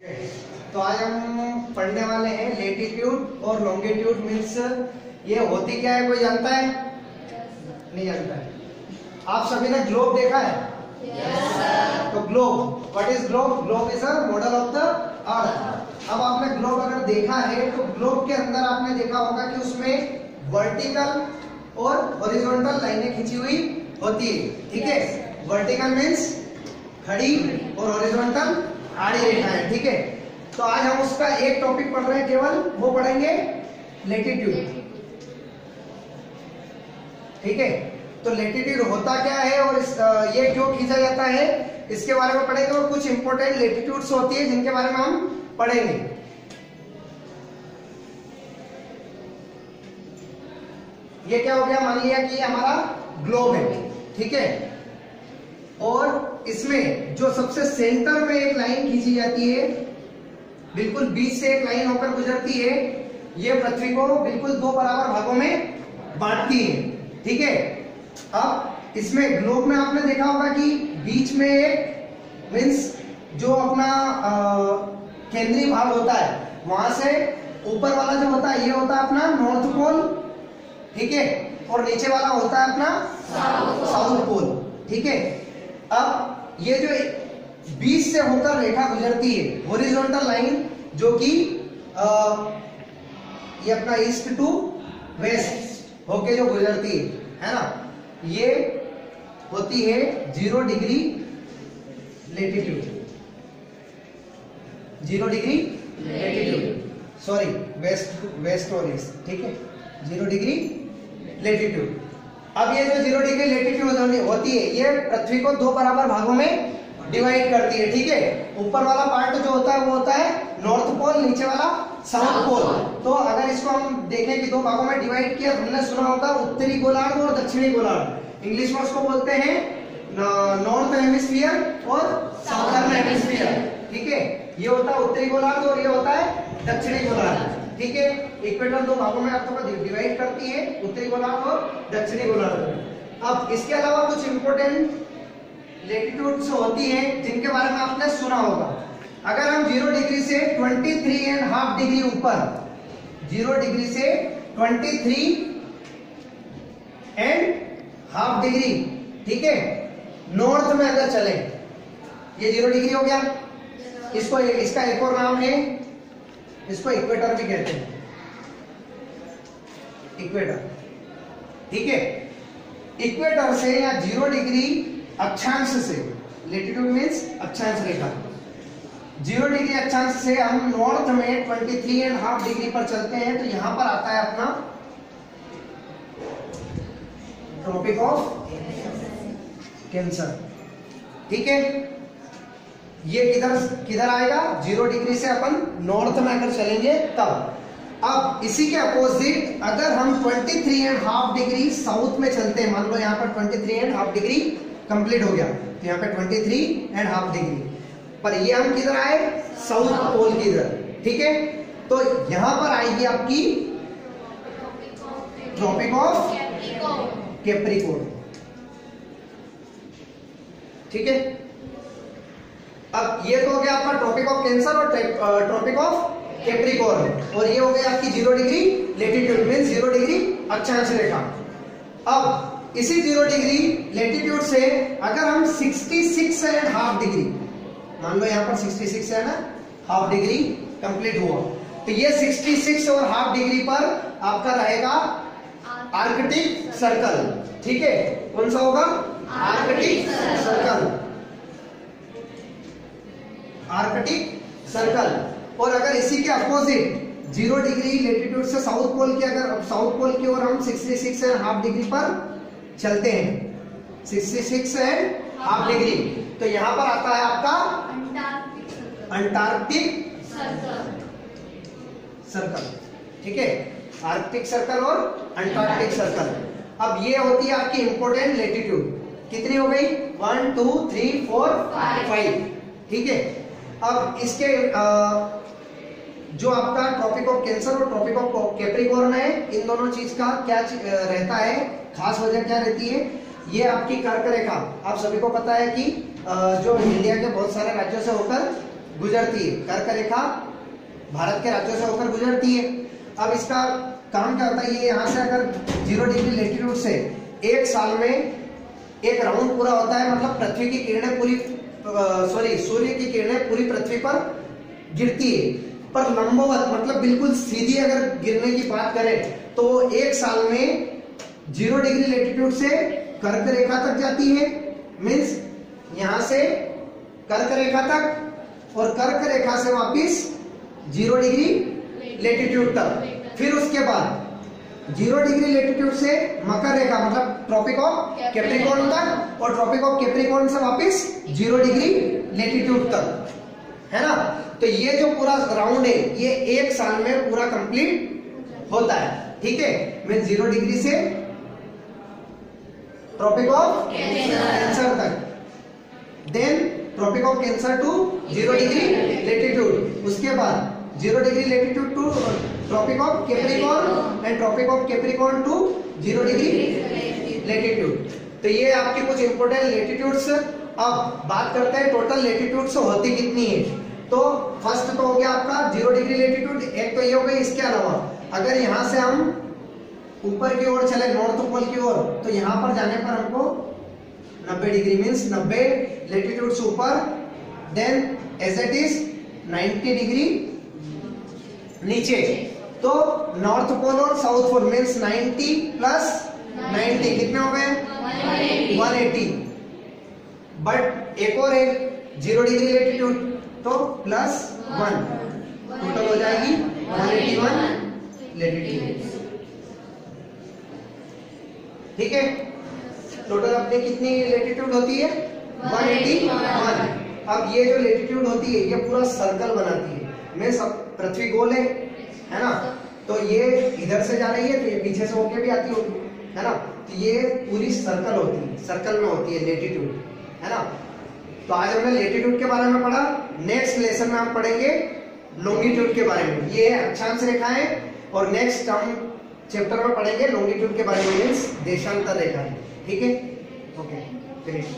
तो आज हम पढ़ने वाले हैं लेटीट्यूड और लॉन्गिट्यूड मीन्स ये होती क्या है, कोई जानता है? नहीं जानता है। आप सभी ने ग्लोब देखा है? yes, तो globe, what is globe? Globe is a model of the earth. अब आपने ग्लोब अगर देखा है तो ग्लोब के अंदर आपने देखा होगा कि उसमें वर्टिकल और हॉरिजॉन्टल लाइनें खींची हुई होती है। ठीक है, वर्टिकल मीन्स खड़ी और हॉरिजॉन्टल आड़ी रेखाएं। ठीक है, तो आज हम उसका एक टॉपिक पढ़ रहे हैं, केवल वो पढ़ेंगे लेटीट्यूड। ठीक है, तो लेटीट्यूड होता क्या है और ये क्यों खींचा जाता है इसके बारे में पढ़ेंगे, और कुछ इंपॉर्टेंट लेटीट्यूड्स होती है जिनके बारे में हम पढ़ेंगे। ये क्या हो गया, मान लिया कि हमारा ग्लोब है। ठीक है, और इसमें जो सबसे सेंटर में एक लाइन खींची जाती है, बिल्कुल बीच से एक लाइन होकर गुजरती है, ये पृथ्वी को बिल्कुल दो बराबर भागों में बांटती है। ठीक है, अब इसमें ग्लोब में आपने देखा होगा कि बीच में एक मीन्स जो अपना केंद्रीय भाग होता है, वहां से ऊपर वाला जो होता है ये होता है अपना नॉर्थ पोल। ठीक है, और नीचे वाला होता है अपना साउथ पोल। ठीक है, अब ये जो बीच से होकर रेखा गुजरती है, हॉरिजॉन्टल लाइन, जो कि ये अपना ईस्ट टू वेस्ट होके जो गुजरती है ना, ये होती है 0 degree latitude. 0 degree latitude, sorry west और ईस्ट। ठीक है, 0 डिग्री लेटीट्यूड। अब ये जो 0 डिग्री लेटीट्यूड होती है, ये पृथ्वी को दो बराबर भागों में डिवाइड करती है। ठीक है, ऊपर वाला पार्ट जो होता है वो होता है नॉर्थ पोल, नीचे वाला साउथ पोल। तो अगर इसको हम देखें कि दो भागों में डिवाइड किया, हमने सुना होगा उत्तरी गोलार्ध और दक्षिणी गोलार्ध। इंग्लिश में उसको बोलते हैं नॉर्थ हेमिस्फीयर और साउथर्न हेमिस्फीयर। ठीक है, ये होता है उत्तरी गोलार्ध और ये होता है दक्षिणी गोलार्ध। ठीक है, इक्वेटर दो भागों में आपको डिवाइड करती है, उत्तरी गोलार्ध और दक्षिणी गोलार्ध। अब इसके अलावा कुछ इंपोर्टेंट लेटीट्यूड्स होती हैं जिनके बारे में आपने सुना होगा। अगर हम 0 डिग्री से 23.5 डिग्री ऊपर, 0 डिग्री से 23.5 डिग्री, ठीक है, नॉर्थ में अगर चले, ये 0 डिग्री हो गया। इसको इसका एक और नाम है, इसको इक्वेटर भी कहते हैं, इक्वेटर। ठीक है, इक्वेटर से या 0 डिग्री अक्षांश से, लेटीट्यूड मीन्स अक्षांश रेखा, 0 डिग्री अक्षांश से हम नॉर्थ में 23.5 डिग्री पर चलते हैं, तो यहां पर आता है अपना ट्रॉपिक ऑफ कैंसर। ठीक है, ये किधर आएगा, 0 डिग्री से अपन नॉर्थ में अगर चलेंगे तब। अब इसी के अपोजिट अगर हम 23.5 डिग्री साउथ में चलते हैं, मान लो यहाँ पर 23.5 डिग्री कंप्लीट हो गया, तो यहाँ पे 23.5 डिग्री पर ये हम किधर आए, साउथ पोल की इधर। ठीक है, तो यहां पर आएगी आपकी ट्रॉपिक ऑफ कैप्रिकॉर्न। ठीक है, अब ये तो हो गया आपका ट्रॉपिक ऑफ कैंसर और ट्रॉपिक ऑफ कैप्रिकॉर्न, और ये हो गया आपकी 0 डिग्री लेटीट्यूड मींस 0 डिग्री अक्षांश रेखा। अब इसी 0 डिग्री लेटीट्यूड से अगर हम 66.5 डिग्री, मान लो यहाँ पर 66 है ना, हाफ डिग्री कंप्लीट हुआ, तो ये 66.5 डिग्री पर आपका रहेगा आर्कटिक सर्कल। ठीक है, कौन सा होगा, आर्कटिक सर्कल, आर्कटिक सर्कल। और अगर इसी के अपोजिट 0 डिग्री लेटीट्यूड से साउथ पोल की, अगर साउथ पोल की ओर हम 66.5 डिग्री पर चलते हैं, 66.5 डिग्री, तो यहां पर आता है आपका अंटार्कटिक सर्कल। ठीक है, आर्कटिक सर्कल और अंटार्कटिक सर्कल। अब ये होती है आपकी इंपोर्टेंट लेटीट्यूड। कितनी हो गई, 1 2 3 4 5। ठीक है, अब इसके जो आपका ट्रॉपिक ऑफ कैंसर और ट्रॉपिक ऑफ कैप्रिकॉर्न है, इन दोनों चीज का क्या रहता है, खास वजह क्या रहती है, ये आपकी कर्क रेखा। आप सभी को पता है कि जो इंडिया के बहुत सारे राज्यों से होकर गुजरती है, कर्क रेखा भारत के राज्यों से होकर गुजरती है। अब इसका काम क्या होता है, ये यहाँ से अगर 0 डिग्री लेटीट्यूड से एक साल में एक राउंड पूरा होता है, मतलब पृथ्वी की किरणें पूरी सूर्य की किरणें पूरी पृथ्वी पर गिरती है, पर लंबवत मतलब बिल्कुल सीधी अगर गिरने की बात करें तो एक साल में 0 डिग्री लेटीट्यूड से कर्क रेखा तक जाती है, मीन्स यहां से कर्क रेखा तक और कर्क रेखा से वापिस 0 डिग्री लेटीट्यूड तक। फिर उसके बाद 0 डिग्री लेटीट्यूड से मकर रेखा मतलब ट्रॉपिक ऑफ कैप्रिकॉर्न तक और ट्रॉपिक ऑफ कैप्रिकॉर्न से वापिस 0 डिग्री लेटीट्यूड तक, है ना। तो ये जो पूरा राउंड है ये एक साल में पूरा कंप्लीट होता है, ठीक है। मैं 0 डिग्री से ट्रॉपिक ऑफ कैंसर तक, then Tropic of Cancer to 0 degree latitude, उसके बाद 0 degree latitude to Tropic of Capricorn and Tropic of Capricorn to 0 degree latitude. तो ये आपके कुछ इंपोर्टेंट लेटीट्यूड्स। अब बात करते हैं टोटल लेटीट्यूड्स होती कितनी है। तो फर्स्ट तो हो गया आपका 0 डिग्री लेटीट्यूड, एक तो ये हो गई। इसके अलावा अगर यहां से हम ऊपर की ओर चले नॉर्थ पोल की ओर, तो यहां पर जाने पर हमको 90 डिग्री मीन्स 90 लेटीट्यूड से ऊपर, then as it is 90 degree नीचे। तो नॉर्थ पोल और साउथ पोल मीन्स 90 प्लस 90 कितने हो गए 180। बट एक और है 0 डिग्री लेटीट्यूड, तो प्लस 1 टोटल हो जाएगी 181 लेटीट्यूड, ठीक है। टोटल अपने कितनी लेटीट्यूड होती है 181। अब ये जो लेटीट्यूड होती है ये पूरा सर्कल बनाती है, मैं सब पृथ्वी गोल है ना, तो ये इधर से जा रही है तो ये पीछे से होके भी आती होगी, है ना। तो ये पूरी सर्कल होती है, सर्कल में होती है लेटीट्यूड, है ना। तो आज हमने लेटीट्यूड के बारे में पढ़ा। नेक्स्ट लेसन में हम पढ़ेंगे लॉन्गिट्यूड के बारे में, ये अक्षांश रेखाएं, और नेक्स्ट हम चैप्टर में पढ़ेंगे लॉन्गिट्यूड के बारे में, मीन्स देशांतर रेखाएं, ठीक है। Okay finish.